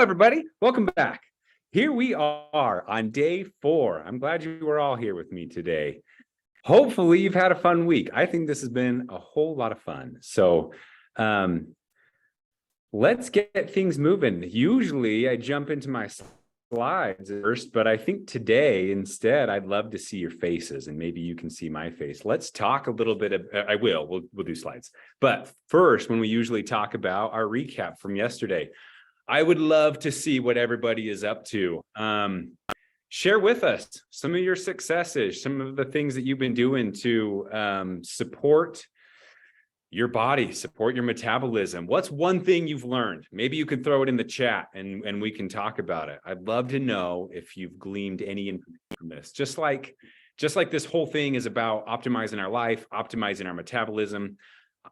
everybody. Welcome back. Here we are on day 4. I'm glad you were all here with me today. Hopefully you've had a fun week. I think this has been a whole lot of fun. So let's get things moving. Usually I jump into my slides first, but I think today instead I'd love to see your faces, and maybe you can see my face. Let's talk a little bit of, we'll do slides. But first, when we usually talk about our recap from yesterday, I would love to see what everybody is up to. Share with us some of your successes, some of the things that you've been doing to support your body, support your metabolism. What's one thing you've learned? Maybe you can throw it in the chat and we can talk about it. I'd love to know if you've gleaned any information from this. Just like this whole thing is about optimizing our life, optimizing our metabolism.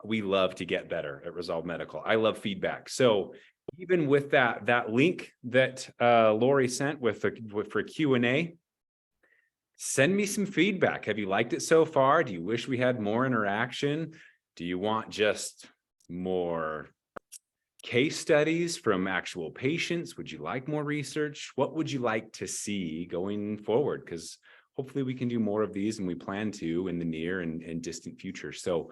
We love to get better at Resolve Medical. I love feedback. So even with that link that Lori sent for Q&A, send me some feedback. Have you liked it so far? Do you wish we had more interaction? Do you want just more case studies from actual patients? Would you like more research? What would you like to see going forward? Because hopefully we can do more of these, and we plan to in the near and distant future. So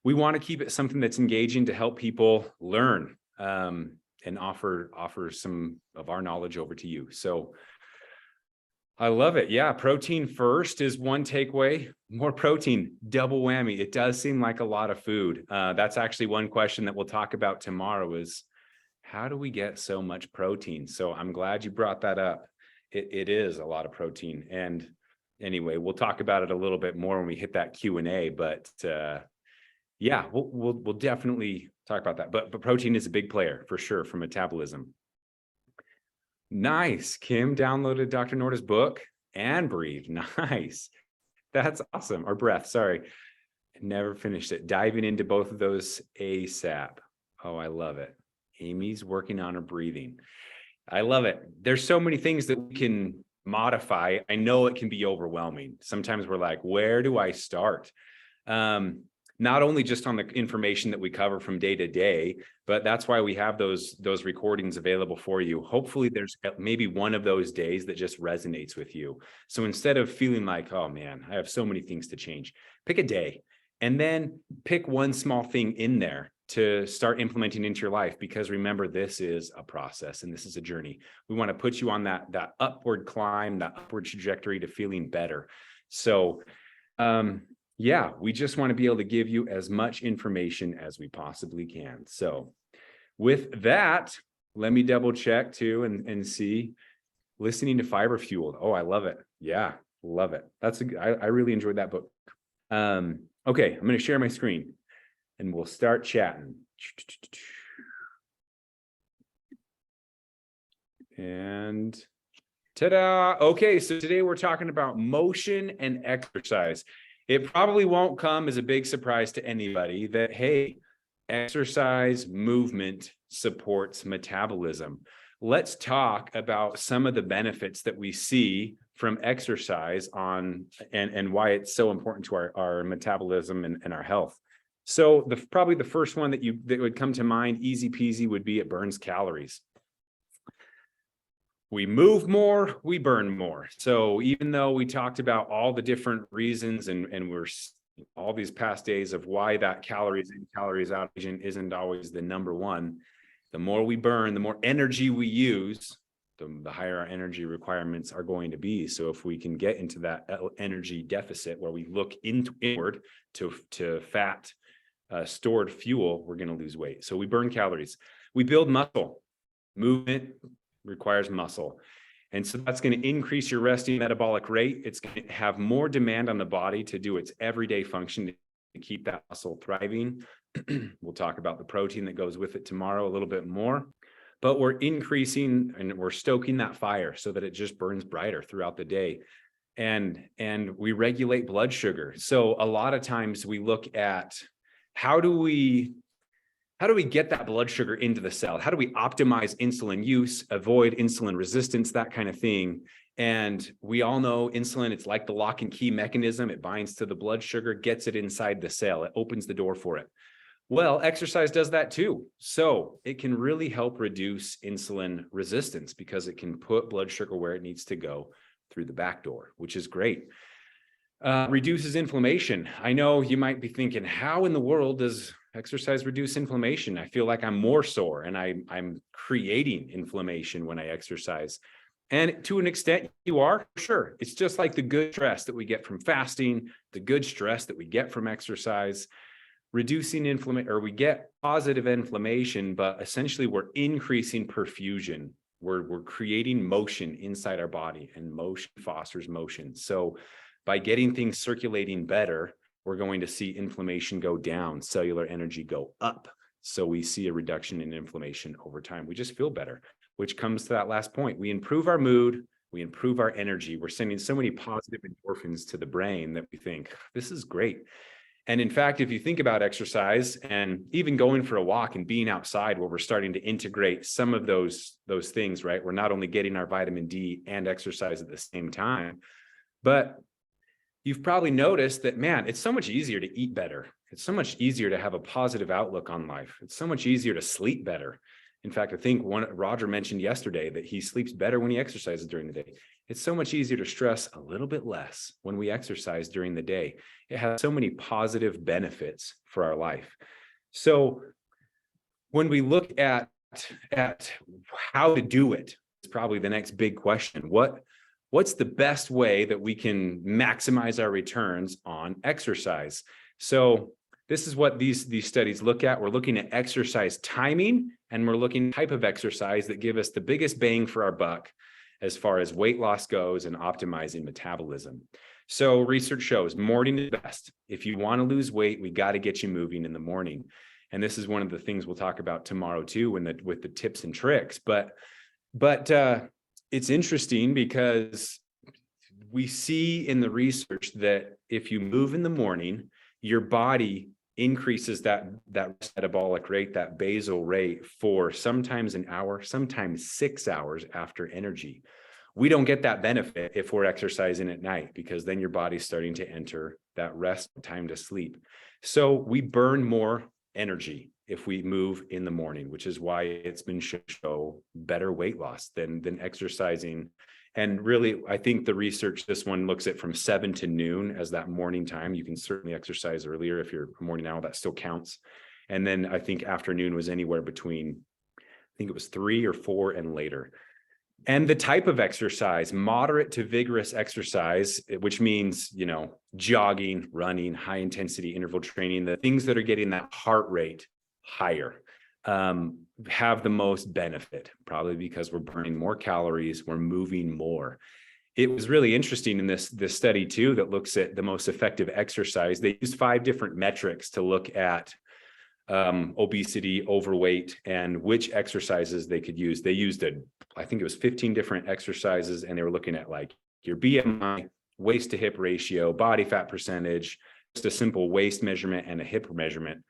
we want to keep it something that's engaging to help people learn and offer some of our knowledge over to you. So I love it. Yeah, protein first is one takeaway. More protein, double whammy. It does seem like a lot of food. That's actually one question that we'll talk about tomorrow is, how do we get so much protein? So I'm glad you brought that up. It is a lot of protein. And anyway, we'll talk about it a little bit more when we hit that Q&A, but yeah, we'll definitely talk about that. But protein is a big player for sure for metabolism. Nice. Kim downloaded Dr. Norda's book and Breathe. Nice. That's awesome. Or Breath, sorry. Never finished it. Diving into both of those ASAP. Oh, I love it. Amy's working on her breathing. I love it. There's so many things that we can modify. I know it can be overwhelming. Sometimes we're like, where do I start? Not only just on the information that we cover from day to day, but that's why we have those recordings available for you. Hopefully there's maybe one of those days that just resonates with you. So instead of feeling like, oh man, I have so many things to change, pick a day and then pick one small thing in there to start implementing into your life. Because remember, this is a process and this is a journey. We want to put you on that upward climb, that upward trajectory to feeling better. So, yeah, we just want to be able to give you as much information as we possibly can. So with that, let me double check too and see. Listening to Fiber Fueled. Oh, I love it. Yeah, love it. I really enjoyed that book. Okay, I'm going to share my screen and we'll start chatting. And ta-da. Okay, so today we're talking about motion and exercise. It probably won't come as a big surprise to anybody that, hey, exercise movement supports metabolism. Let's talk about some of the benefits that we see from exercise and why it's so important to our metabolism and our health. So probably the first one that would come to mind, easy peasy, would be it burns calories. We move more, we burn more. So even though we talked about all the different reasons and we're all these past days of why that calories in, calories out isn't always the number one, the more we burn, the more energy we use, the higher our energy requirements are going to be. So if we can get into that energy deficit where we look inward to fat stored fuel, we're going to lose weight. So we burn calories. We build muscle. Movement requires muscle. And so that's going to increase your resting metabolic rate. It's going to have more demand on the body to do its everyday function to keep that muscle thriving. We'll talk about the protein that goes with it tomorrow a little bit more. But we're increasing and we're stoking that fire so that it just burns brighter throughout the day. And we regulate blood sugar. So a lot of times we look at how do we get that blood sugar into the cell? How do we optimize insulin use, avoid insulin resistance, that kind of thing? And we all know insulin, it's like the lock and key mechanism. It binds to the blood sugar, gets it inside the cell. It opens the door for it. Well, exercise does that too. So it can really help reduce insulin resistance because it can put blood sugar where it needs to go through the back door, which is great. Reduces inflammation. I know you might be thinking, how in the world does exercise reduce inflammation? I feel like I'm more sore and I'm creating inflammation when I exercise. And to an extent, you are, sure. It's just like the good stress that we get from fasting, the good stress that we get from exercise. Reducing inflammation, or we get positive inflammation, but essentially we're increasing perfusion. We're creating motion inside our body, and motion fosters motion. So by getting things circulating better, we're going to see inflammation go down, cellular energy go up. So we see a reduction in inflammation over time. We just feel better, which comes to that last point. We improve our mood, we improve our energy. We're sending so many positive endorphins to the brain that we think, this is great. And in fact, if you think about exercise and even going for a walk and being outside, where we're starting to integrate some of those things, right? We're not only getting our vitamin D and exercise at the same time, but you've probably noticed that, man, it's so much easier to eat better. It's so much easier to have a positive outlook on life. It's so much easier to sleep better. In fact, I think Roger mentioned yesterday that he sleeps better when he exercises during the day. It's so much easier to stress a little bit less when we exercise during the day. It has so many positive benefits for our life. So when we look at how to do it, it's probably the next big question. What's the best way that we can maximize our returns on exercise? So this is what these studies look at. We're looking at exercise timing, and we're looking at type of exercise that give us the biggest bang for our buck as far as weight loss goes and optimizing metabolism. So research shows morning is best. If you want to lose weight, we got to get you moving in the morning. And this is one of the things we'll talk about tomorrow too, with the tips and tricks. But it's interesting because we see in the research that if you move in the morning, your body increases that metabolic rate, that basal rate, for sometimes an hour, sometimes 6 hours after energy. We don't get that benefit if we're exercising at night, because then your body's starting to enter that rest time to sleep. So we burn more energy if we move in the morning, which is why it's been shown better weight loss than exercising. And really, I think the research, this one looks at from 7 to noon as that morning time. You can certainly exercise earlier if you're a morning owl, that still counts. And then I think afternoon was anywhere between, I think it was 3 or 4 and later. And the type of exercise, moderate to vigorous exercise, which means, jogging, running, high intensity interval training, the things that are getting that heart rate higher, have the most benefit, probably because we're burning more calories, we're moving more. It was really interesting in this study too, that looks at the most effective exercise. They used 5 different metrics to look at obesity, overweight, and which exercises they could use. They used I think it was 15 different exercises, and they were looking at like your BMI, waist to hip ratio, body fat percentage, just a simple waist measurement and a hip measurement.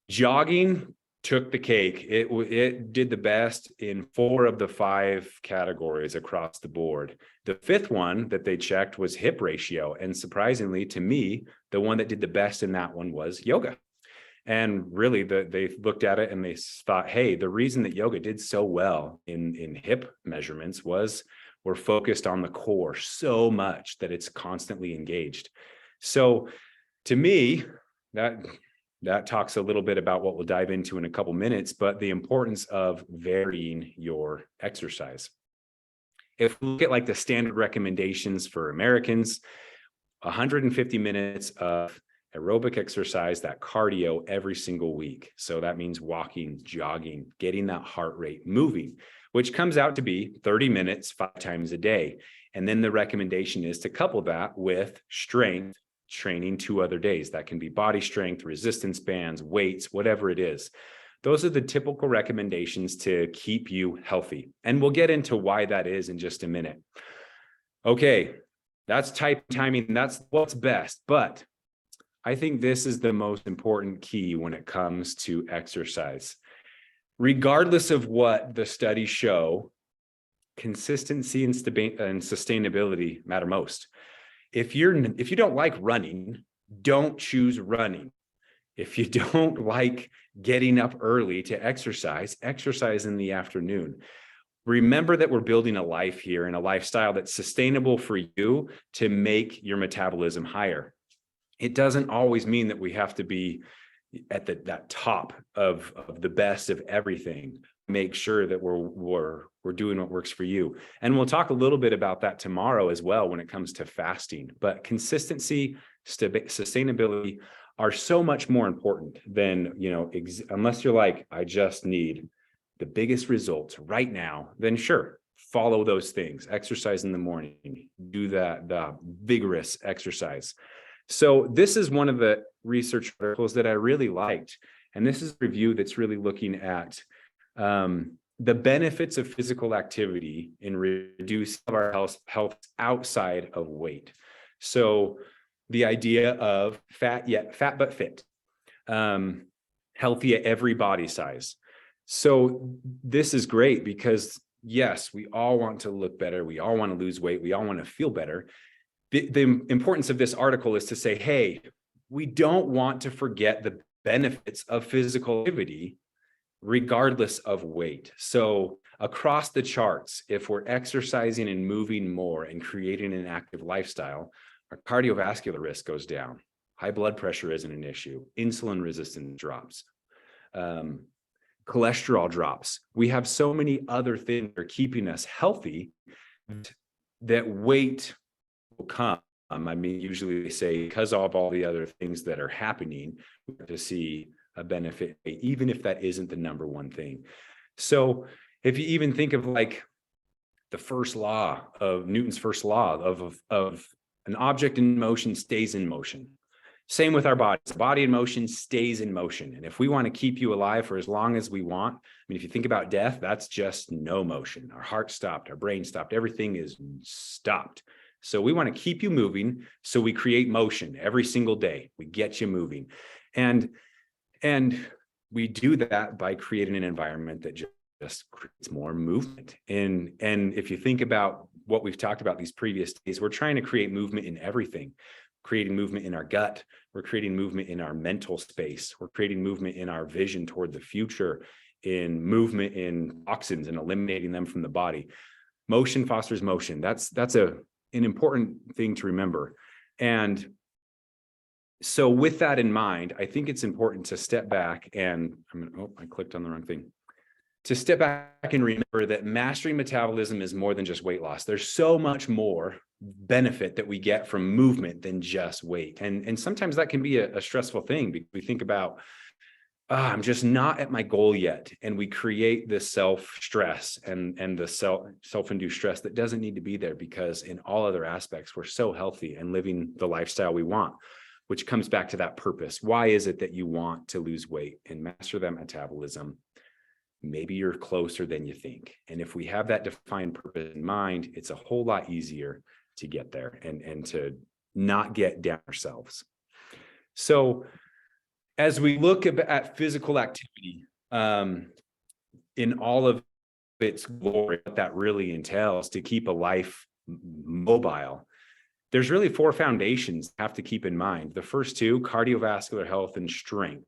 Jogging took the cake. It did the best in 4 of the 5 categories across the board. The 5th one that they checked was hip ratio. And surprisingly to me, the one that did the best in that one was yoga. And really they looked at it and they thought, hey, the reason that yoga did so well in hip measurements was we're focused on the core so much that it's constantly engaged. So to me, that talks a little bit about what we'll dive into in a couple minutes, but the importance of varying your exercise. If we look at like the standard recommendations for Americans, 150 minutes of aerobic exercise, that cardio every single week. So that means walking, jogging, getting that heart rate moving, which comes out to be 30 minutes 5 times a day. And then the recommendation is to couple that with strength training 2 other days. That can be body strength, resistance bands, weights, whatever it is. Those are the typical recommendations to keep you healthy. And we'll get into why that is in just a minute. Okay, that's timing. That's what's best. But I think this is the most important key when it comes to exercise. Regardless of what the studies show, consistency and sustainability matter most. If you don't like running, don't choose running. If you don't like getting up early to exercise, exercise in the afternoon. Remember that we're building a life here and a lifestyle that's sustainable for you to make your metabolism higher. It doesn't always mean that we have to be at that top of the best of everything. Make sure that we're doing what works for you. And we'll talk a little bit about that tomorrow as well when it comes to fasting. But consistency, sustainability are so much more important than, unless you're like, I just need the biggest results right now, then sure, follow those things. Exercise in the morning, do the vigorous exercise. So this is one of the research articles that I really liked. And this is a review that's really looking at the benefits of physical activity in reducing our health outside of weight. So the idea of fat but fit, healthy at every body size. So this is great because yes, we all want to look better. We all want to lose weight. We all want to feel better. The importance of this article is to say, hey, we don't want to forget the benefits of physical activity regardless of weight. So across the charts, if we're exercising and moving more and creating an active lifestyle, our cardiovascular risk goes down. High blood pressure isn't an issue. Insulin resistance drops. Cholesterol drops. We have so many other things that are keeping us healthy that weight will come. I mean, usually they say because of all the other things that are happening, we have to see a benefit, even if that isn't the number one thing. So if you even think of like the first law of Newton's first law of an object in motion stays in motion. Same with our bodies. The body in motion stays in motion. And if we want to keep you alive for as long as we want, I mean, if you think about death, that's just no motion. Our heart stopped, our brain stopped, everything is stopped. So we want to keep you moving. So we create motion every single day. We get you moving. And we do that by creating an environment that just creates more movement. And if you think about what we've talked about these previous days, we're trying to create movement in everything. Creating movement in our gut. We're creating movement in our mental space. We're creating movement in our vision toward the future, in movement in toxins and eliminating them from the body. Motion fosters motion. That's an important thing to remember. And so with that in mind, I think it's important to step back and I clicked on the wrong thing. To step back and remember that mastering metabolism is more than just weight loss. There's so much more benefit that we get from movement than just weight. And sometimes that can be a stressful thing because we think about, I'm just not at my goal yet. And we create this self-stress and the self-induced stress that doesn't need to be there because in all other aspects, we're so healthy and living the lifestyle we want, which comes back to that purpose. Why is it that you want to lose weight and master that metabolism? Maybe you're closer than you think. And if we have that defined purpose in mind, it's a whole lot easier to get there and to not get down ourselves. So as we look at physical activity in all of its glory, what that really entails to keep a life mobile, there's really 4 foundations you have to keep in mind. The first 2, cardiovascular health and strength.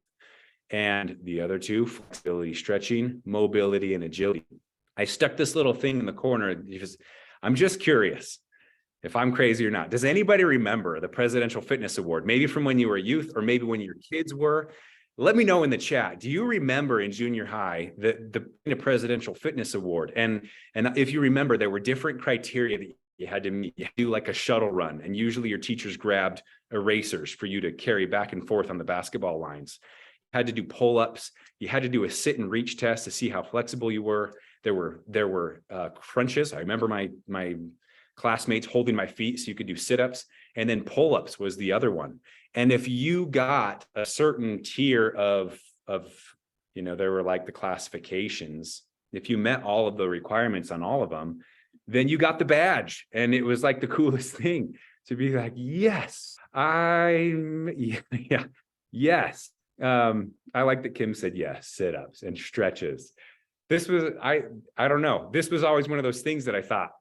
And the other 2, flexibility, stretching, mobility, and agility. I stuck this little thing in the corner because I'm just curious if I'm crazy or not. Does anybody remember the Presidential Fitness Award? Maybe from when you were a youth or maybe when your kids were. Let me know in the chat. Do you remember in junior high the Presidential Fitness Award? And if you remember, there were different criteria that you had to meet. You had to do like a shuttle run. And usually your teachers grabbed erasers for you to carry back and forth on the basketball lines. Had to do pull-ups. You had to do a sit and reach test to see how flexible you were. There were crunches. I remember my classmates holding my feet so you could do sit-ups, and then pull-ups was the other one. And if you got a certain tier of there were like the classifications. If you met all of the requirements on all of them, then you got the badge, and it was like the coolest thing to be like, yes, yes. I like that Kim said yes, sit-ups and stretches. This was, I don't know. This was always one of those things that I thought,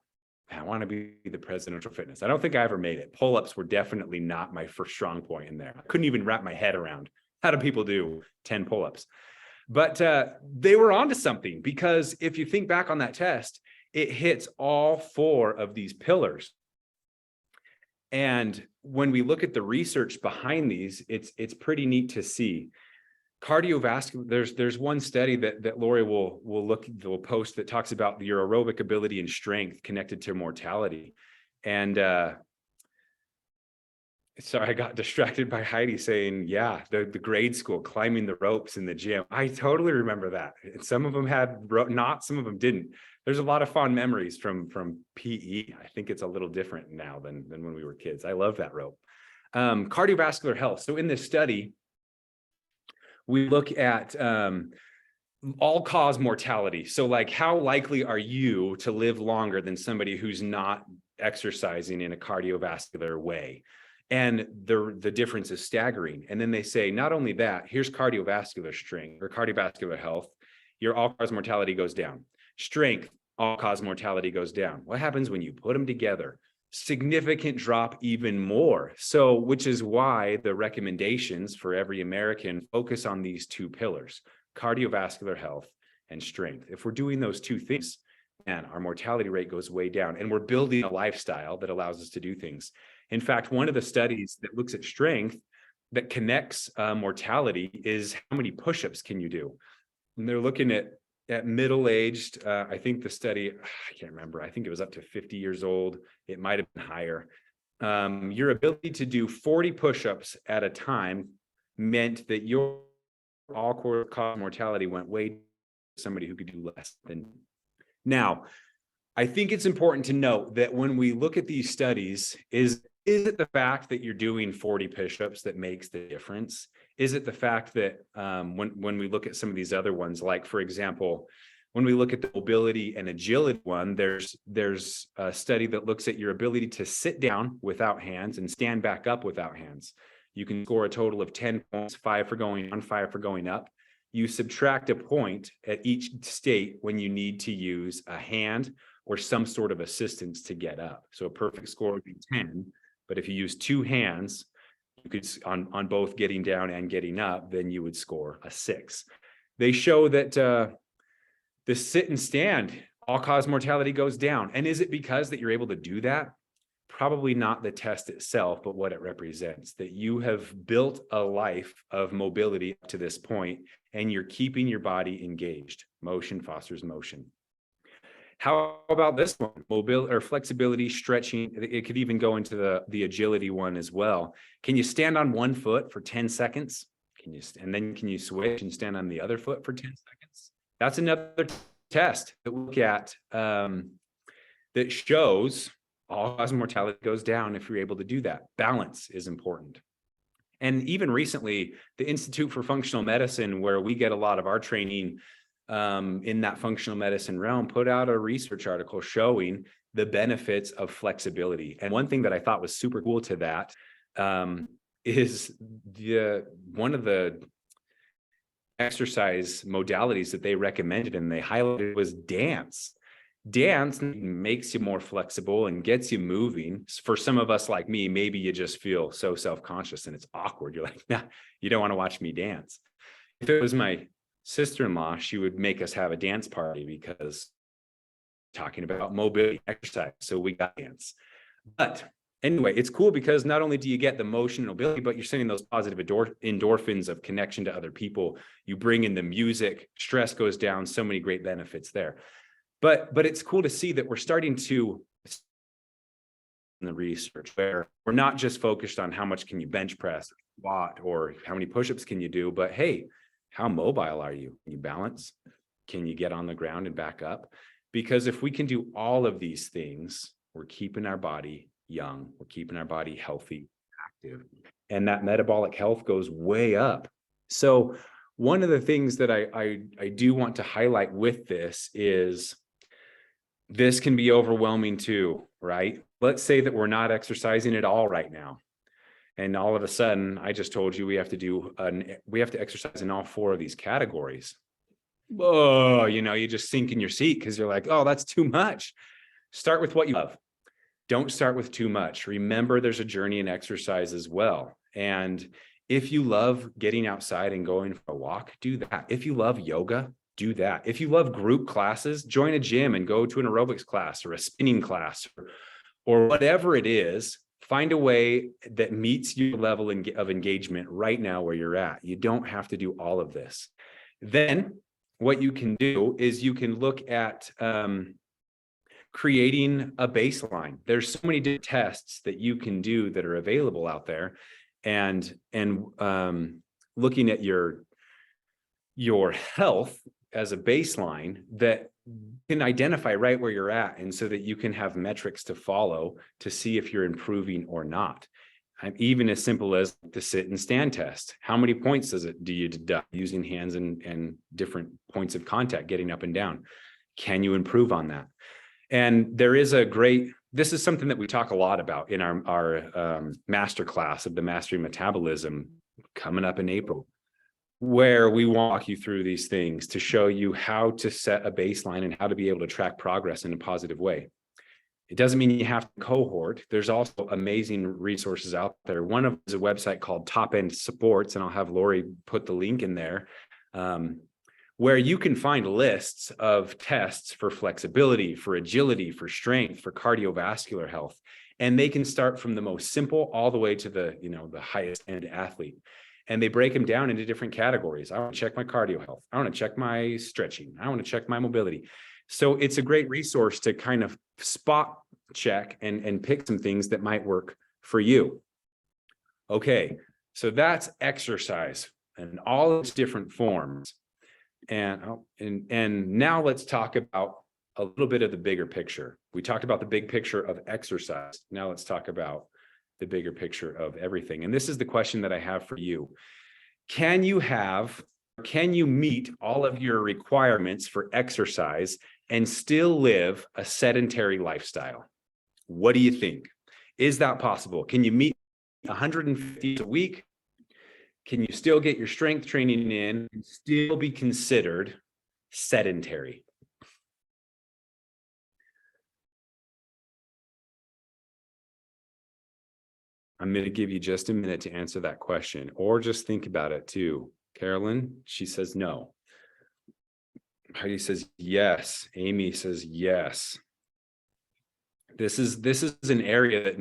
I want to be the presidential fitness. I don't think I ever made it. Pull-ups were definitely not my first strong point in there. I couldn't even wrap my head around How do people do 10 pull-ups? But they were onto something, because if you think back on that test, it hits all 4 of these pillars. And when we look at the research behind these, it's pretty neat to see. Cardiovascular, there's one study that Lori will post that talks about your aerobic ability and strength connected to mortality. And sorry, I got distracted by Heidi saying, yeah, the grade school, climbing the ropes in the gym. I totally remember that. Some of them had knots, some of them didn't. There's a lot of fond memories from PE. I think it's a little different now than when we were kids. I love that rope. Cardiovascular health. So in this study, we look at all-cause mortality. So like, how likely are you to live longer than somebody who's not exercising in a cardiovascular way? And the difference is staggering. And then they say, not only that, here's cardiovascular strength or cardiovascular health. Your all-cause mortality goes down. Strength, all-cause mortality goes down. What happens when you put them together? Significant drop even more. So, which is why the recommendations for every American focus on these 2 pillars, cardiovascular health and strength. If we're doing those 2 things, man, our mortality rate goes way down, and we're building a lifestyle that allows us to do things. In fact, one of the studies that looks at strength that connects mortality is how many push-ups can you do? And they're looking at middle-aged, I think the study, I can't remember, I think it was up to 50 years old. It might have been higher. Your ability to do 40 push-ups at a time meant that your all-cause mortality went way to somebody who could do less than. Now, I think it's important to note that when we look at these studies, is it the fact that you're doing 40 push-ups that makes the difference? Is it the fact that when we look at some of these other ones, like, for example, when we look at the mobility and agility one, there's a study that looks at your ability to sit down without hands and stand back up without hands. You can score a total of 10 points, 5 for going on, 5 for going up. You subtract a point at each state when you need to use a hand or some sort of assistance to get up. So a perfect score would be 10, but if you use 2 hands, you could on both getting down and getting up, then you would score a 6. They show that the sit and stand, all-cause mortality goes down. And is it because that you're able to do that? Probably not the test itself, but what it represents, that you have built a life of mobility up to this point, and you're keeping your body engaged. Motion fosters motion. How about this one? Mobility or flexibility, stretching. It could even go into the agility one as well. Can you stand on one foot for 10 seconds? And then can you switch and stand on the other foot for 10 seconds? That's another test that we look at that shows all-cause mortality goes down if you're able to do that. Balance is important. And even recently, the Institute for Functional Medicine, where we get a lot of our training in that functional medicine realm, put out a research article showing the benefits of flexibility. And one thing that I thought was super cool to that is one of the exercise modalities that they recommended and they highlighted was dance. Dance makes you more flexible and gets you moving. For some of us like me, maybe you just feel so self-conscious and it's awkward. You're like, nah, you don't want to watch me dance. If it was my sister-in-law, she would make us have a dance party because talking about mobility exercise. So we got dance. But anyway, it's cool because not only do you get the motion and mobility, but you're sending those positive endorphins of connection to other people. You bring in the music, stress goes down, so many great benefits there. But it's cool to see that we're starting to in the research where we're not just focused on how much can you bench press, squat, or how many push-ups can you do, but hey, how mobile are you? Can you balance? Can you get on the ground and back up? Because if we can do all of these things, we're keeping our body young, we're keeping our body healthy, active, and that metabolic health goes way up. So one of the things that I do want to highlight with this is this can be overwhelming too, right? Let's say that we're not exercising at all right now. And all of a sudden, I just told you we have to exercise in all 4 of these categories. Oh, you just sink in your seat because you're like, oh, that's too much. Start with what you love. Don't start with too much. Remember, there's a journey in exercise as well. And If you love getting outside and going for a walk, do that. If you love yoga, do that. If you love group classes, join a gym and go to an aerobics class or a spinning class or whatever it is. Find a way that meets your level of engagement right now where you're at. You don't have to do all of this. Then what you can do is you can look at creating a baseline. There's so many different tests that you can do that are available out there, and looking at your health as a baseline that can identify right where you're at, and so that you can have metrics to follow to see if you're improving or not. Even as simple as the sit and stand test. How many points do you deduct using hands and different points of contact, getting up and down? Can you improve on that? And there is this is something that we talk a lot about in our master class of the Mastering Metabolism coming up in April, where we walk you through these things to show you how to set a baseline and how to be able to track progress in a positive way. It doesn't mean you have to cohort. There's also amazing resources out there. One of them is a website called Top End Supports, and I'll have Lori put the link in there, where you can find lists of tests for flexibility, for agility, for strength, for cardiovascular health. And they can start from the most simple all the way to the highest end athlete. And they break them down into different categories. I want to check my cardio health. I want to check my stretching. I want to check my mobility. So it's a great resource to kind of spot check and pick some things that might work for you. Okay, so that's exercise and all its different forms. And now let's talk about a little bit of the bigger picture. We talked about the big picture of exercise. Now let's talk about the bigger picture of everything. And this is the question that I have for you. Can you meet all of your requirements for exercise and still live a sedentary lifestyle? What do you think? Is that possible? Can you meet 150 a week? Can you still get your strength training in and still be considered sedentary? I'm going to give you just a minute to answer that question, or just think about it too. Carolyn, she says no. Heidi says yes. Amy says yes. This is an area that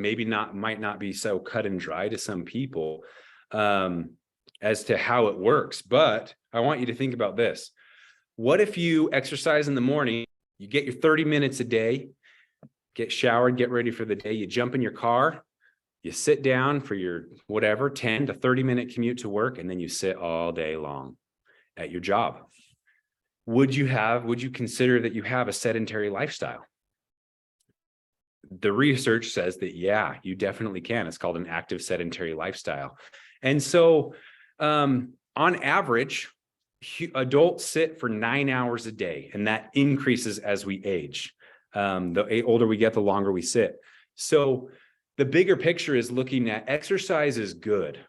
might not be so cut and dry to some people as to how it works. But I want you to think about this. What if you exercise in the morning, you get your 30 minutes a day, get showered, get ready for the day, you jump in your car, you sit down for your 10 to 30 minute commute to work, and then you sit all day long at your job. Would you consider that you have a sedentary lifestyle? The research says that, yeah, you definitely can. It's called an active sedentary lifestyle. And so on average, adults sit for 9 hours a day, and that increases as we age. The older we get, the longer we sit. So the bigger picture is looking at exercise is good.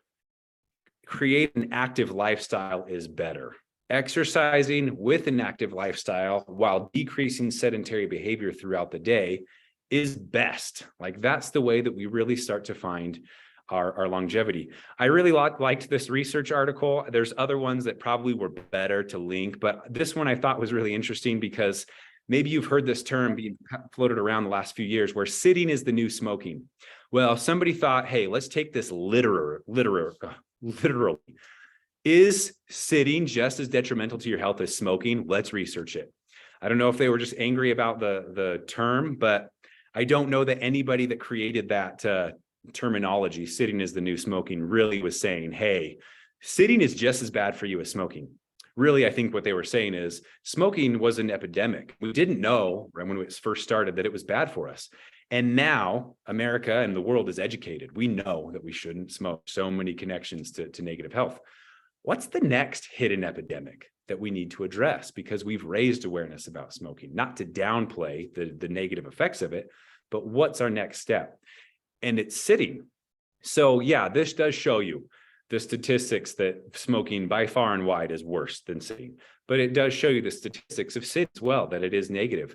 Create an active lifestyle is better. Exercising with an active lifestyle while decreasing sedentary behavior throughout the day is best. Like, that's the way that we really start to find our longevity. I really liked this research article. There's other ones that probably were better to link, but this one I thought was really interesting because maybe you've heard this term being floated around the last few years, where sitting is the new smoking. Well, somebody thought, hey, let's take this literally. Is sitting just as detrimental to your health as smoking? Let's research it. I don't know if they were just angry about the term, but I don't know that anybody that created that terminology, sitting is the new smoking, really was saying, hey, sitting is just as bad for you as smoking. Really, I think what they were saying is smoking was an epidemic. We didn't know right when it first started that it was bad for us. And now America and the world is educated. We know that we shouldn't smoke. So many connections to negative health. What's the next hidden epidemic that we need to address? Because we've raised awareness about smoking, not to downplay the negative effects of it, but what's our next step? And it's sitting. So yeah, this does show you the statistics that smoking by far and wide is worse than sitting, but it does show you the statistics of sitting as well, that it is negative.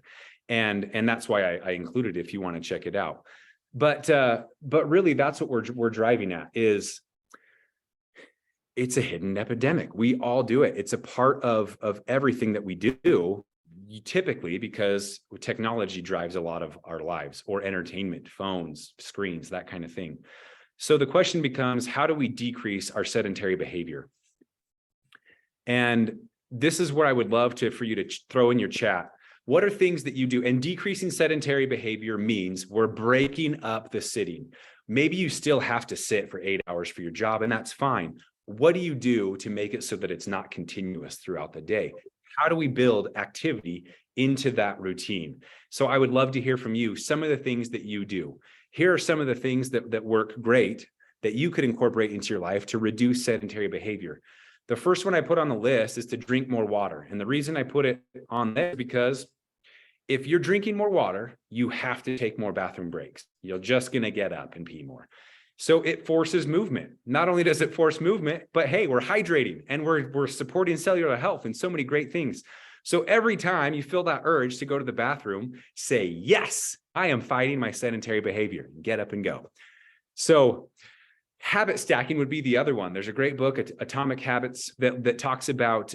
And that's why I included it if you want to check it out. But really that's what we're driving at is it's a hidden epidemic. We all do it. It's a part of everything that we do, typically because technology drives a lot of our lives, or entertainment, phones, screens, that kind of thing. So the question becomes, how do we decrease our sedentary behavior? And this is where I would love for you to throw in your chat. What are things that you do? And decreasing sedentary behavior means we're breaking up the sitting. Maybe you still have to sit for 8 hours for your job, and that's fine. What do you do to make it so that it's not continuous throughout the day? How do we build activity into that routine? So I would love to hear from you some of the things that you do. Here are some of the things that work great that you could incorporate into your life to reduce sedentary behavior. The first one I put on the list is to drink more water. And the reason I put it on there is because if you're drinking more water, you have to take more bathroom breaks. You're just going to get up and pee more. So it forces movement. Not only does it force movement, but hey, we're hydrating and we're supporting cellular health and so many great things. So every time you feel that urge to go to the bathroom, say, yes, I am fighting my sedentary behavior. Get up and go. So habit stacking would be the other one. There's a great book, Atomic Habits, that talks about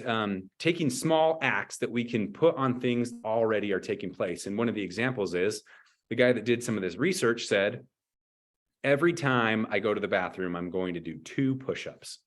taking small acts that we can put on things that already are taking place. And one of the examples is the guy that did some of this research said, every time I go to the bathroom, I'm going to do 2 push-ups.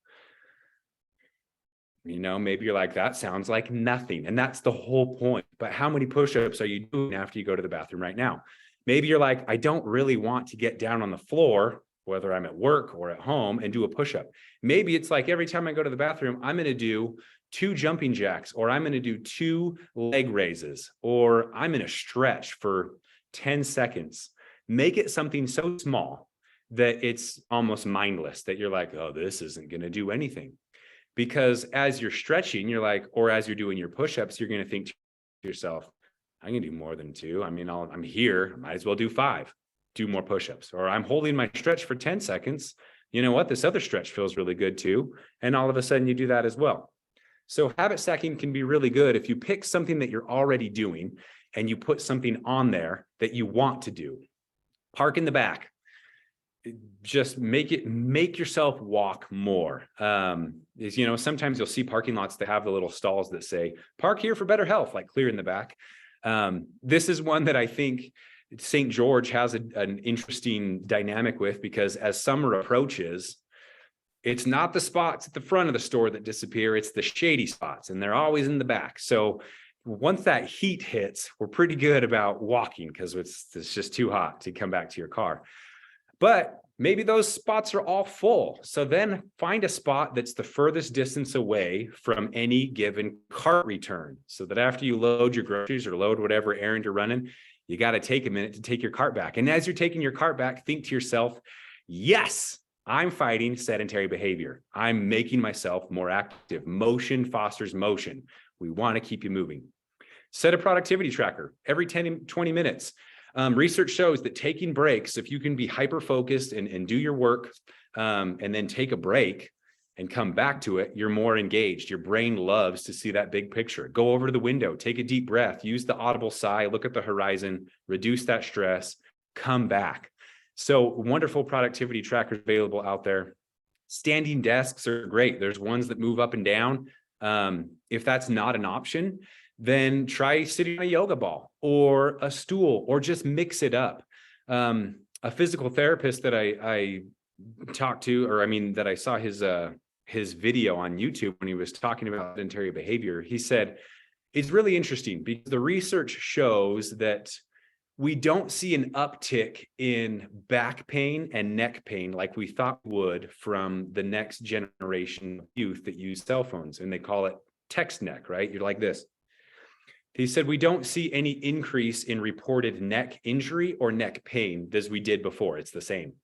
You know, maybe you're like, that sounds like nothing. And that's the whole point. But how many push-ups are you doing after you go to the bathroom right now? Maybe you're like, I don't really want to get down on the floor, whether I'm at work or at home, and do a push-up. Maybe it's like every time I go to the bathroom, I'm going to do 2 jumping jacks, or I'm going to do 2 leg raises, or I'm going to stretch for 10 seconds. Make it something so small that it's almost mindless, that you're like, oh, this isn't going to do anything. Because as you're stretching, you're like, or as you're doing your push-ups, you're going to think to yourself, I can do more than 2. I mean, I'm here, might as well do 5. Do more push-ups. Or I'm holding my stretch for 10 seconds. You know what? This other stretch feels really good too. And all of a sudden you do that as well. So habit stacking can be really good if you pick something that you're already doing and you put something on there that you want to do. Park in the back. Just make yourself walk more. You know, sometimes you'll see parking lots that have the little stalls that say, park here for better health, like clear in the back. This is one that I think St. George has an interesting dynamic with, because as summer approaches, it's not the spots at the front of the store that disappear, it's the shady spots, and they're always in the back. So once that heat hits, we're pretty good about walking because it's just too hot to come back to your car. But maybe those spots are all full. So then find a spot that's the furthest distance away from any given cart return, so that after you load your groceries or load whatever errand you're running, you got to take a minute to take your cart back. And as you're taking your cart back, think to yourself, yes, I'm fighting sedentary behavior. I'm making myself more active. Motion fosters motion. We want to keep you moving. Set a productivity tracker every 10, 20 minutes. Research shows that taking breaks, if you can be hyper-focused and do your work and then take a break and come back to it, you're more engaged. Your brain loves to see that big picture. Go over to the window, take a deep breath, use the audible sigh, look at the horizon, reduce that stress, come back. So wonderful productivity trackers available out there. Standing desks are great. There's ones that move up and down. If that's not an option, then try sitting on a yoga ball or a stool, or just mix it up. A physical therapist that I talked to, that I saw his video on YouTube when he was talking about sedentary behavior, he said, it's really interesting because the research shows that we don't see an uptick in back pain and neck pain like we thought would from the next generation of youth that use cell phones, and they call it text neck, right? You're like this. He said, we don't see any increase in reported neck injury or neck pain as we did before. It's the same.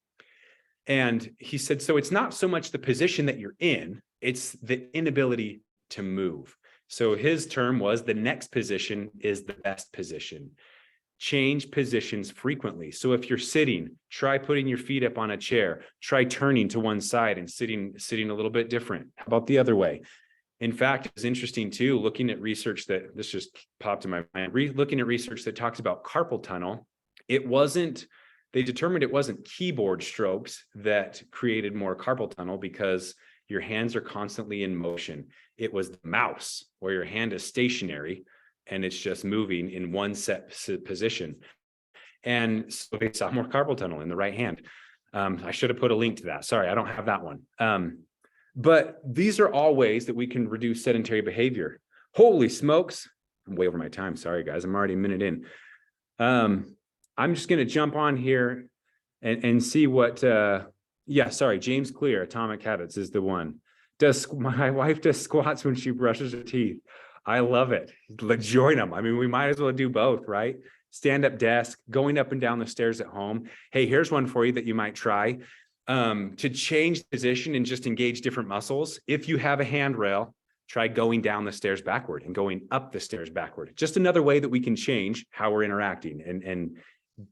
And he said, so it's not so much the position that you're in, it's the inability to move. So his term was the next position is the best position. Change positions frequently. So if you're sitting, try putting your feet up on a chair, try turning to one side and sitting a little bit different. How about the other way? In fact, it's interesting too, looking at research that this just popped in my mind, looking at research that talks about carpal tunnel, they determined it wasn't keyboard strokes that created more carpal tunnel, because Your hands are constantly in motion. It was the mouse, where your hand is stationary and it's just moving in one set position. And so they saw more carpal tunnel in the right hand. I should have put a link to that. Sorry, I don't have that one. But these are all ways that we can reduce sedentary behavior. Holy smokes. I'm way over my time. Sorry, guys. I'm already a minute in. I'm just going to jump on here and see what, James Clear, Atomic Habits is the one. My wife does squats when she brushes her teeth. I love it. Join them. I mean, we might as well do both, right? Stand-up desk, going up and down the stairs at home. Hey, here's one for you that you might try. To change position and just engage different muscles. If you have a handrail, try going down the stairs backward and going up the stairs backward. Just another way that we can change how we're interacting and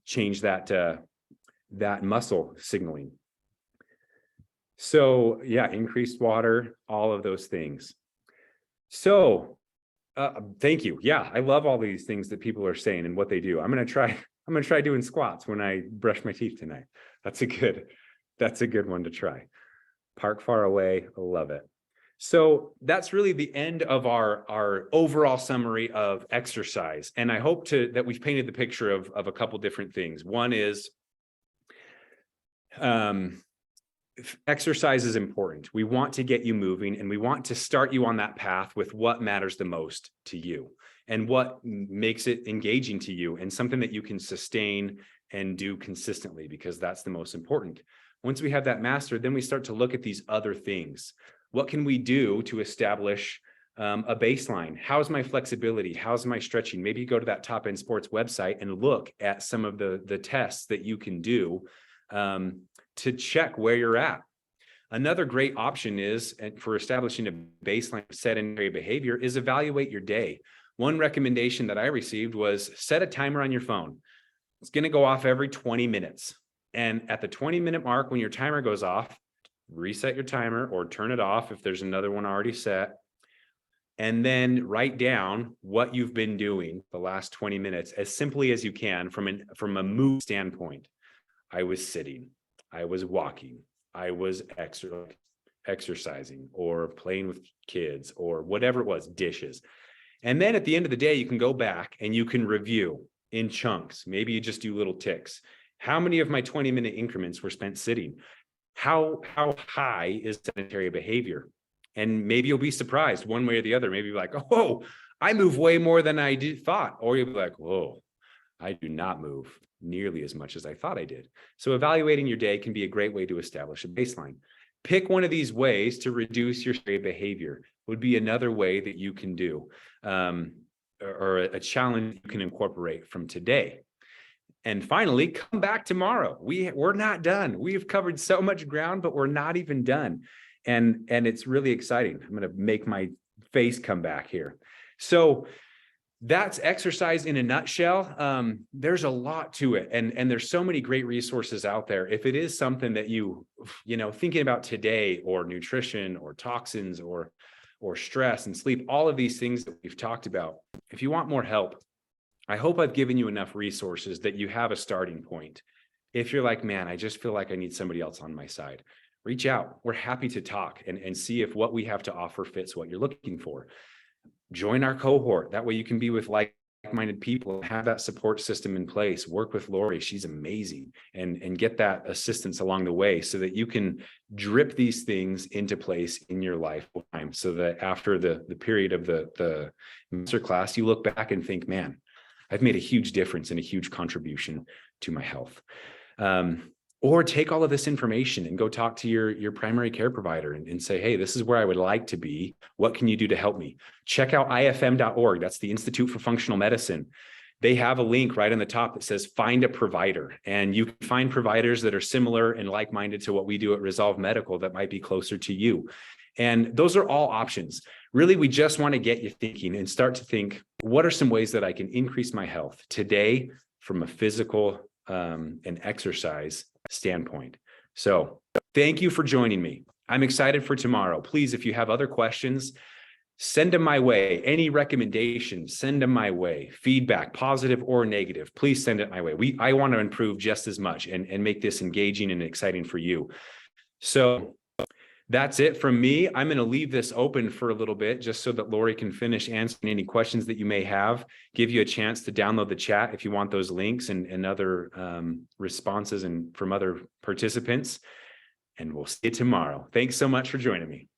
change that muscle signaling. So yeah, increased water, all of those things. So thank you. Yeah, I love all these things that people are saying and what they do. I'm gonna try doing squats when I brush my teeth tonight. That's a good one to try. Park far away, I love it. So that's really the end of our overall summary of exercise. And I hope that we've painted the picture of a couple different things. One is exercise is important. We want to get you moving, and we want to start you on that path with what matters the most to you and what makes it engaging to you and something that you can sustain and do consistently, because that's the most important. Once we have that mastered, then we start to look at these other things. What can we do to establish a baseline? How's my flexibility? How's my stretching? Maybe you go to that Top End Sports website and look at some of the tests that you can do to check where you're at. Another great option is, for establishing a baseline of sedentary behavior, is evaluate your day. One recommendation that I received was set a timer on your phone. It's going to go off every 20 minutes. And at the 20-minute mark, when your timer goes off, reset your timer or turn it off if there's another one already set. And then write down what you've been doing the last 20 minutes as simply as you can from a mood standpoint. I was sitting, I was walking, I was exercising or playing with kids or whatever it was, dishes. And then at the end of the day, you can go back and you can review in chunks. Maybe you just do little ticks. How many of my 20-minute increments were spent sitting? How high is sedentary behavior? And maybe you'll be surprised one way or the other. Maybe you're like, oh, I move way more than I thought. Or you'll be like, whoa, I do not move nearly as much as I thought I did. So evaluating your day can be a great way to establish a baseline. Pick one of these ways to reduce your behavior would be another way that you can do, or a challenge you can incorporate from today. And finally, come back tomorrow. We're not done. We've covered so much ground, but we're not even done. And it's really exciting. I'm going to make my face come back here. So that's exercise in a nutshell. There's a lot to it. And there's so many great resources out there. If it is something that you thinking about today, or nutrition or toxins or stress and sleep, all of these things that we've talked about, if you want more help, I hope I've given you enough resources that you have a starting point. If you're like, man, I just feel like I need somebody else on my side, reach out. We're happy to talk and see if what we have to offer fits what you're looking for. Join our cohort. That way you can be with like-minded people, have that support system in place, work with Lori. She's amazing, and get that assistance along the way so that you can drip these things into place in your lifetime, so that after the period of the master class, you look back and think, man, I've made a huge difference and a huge contribution to my health. Or take all of this information and go talk to your primary care provider and say, hey, this is where I would like to be. What can you do to help me? Check out ifm.org. That's the Institute for Functional Medicine. They have a link right on the top that says find a provider. And you can find providers that are similar and like-minded to what we do at Resolve Medical that might be closer to you. And those are all options. Really, we just want to get you thinking and start to think, what are some ways that I can increase my health today from a physical and exercise standpoint? So thank you for joining me. I'm excited for tomorrow. Please, if you have other questions, send them my way. Any recommendations, send them my way. Feedback, positive or negative, please send it my way. I want to improve just as much and make this engaging and exciting for you. So That's it from me. I'm going to leave this open for a little bit just so that Lori can finish answering any questions that you may have, give you a chance to download the chat if you want those links and other responses and from other participants. And we'll see you tomorrow. Thanks so much for joining me.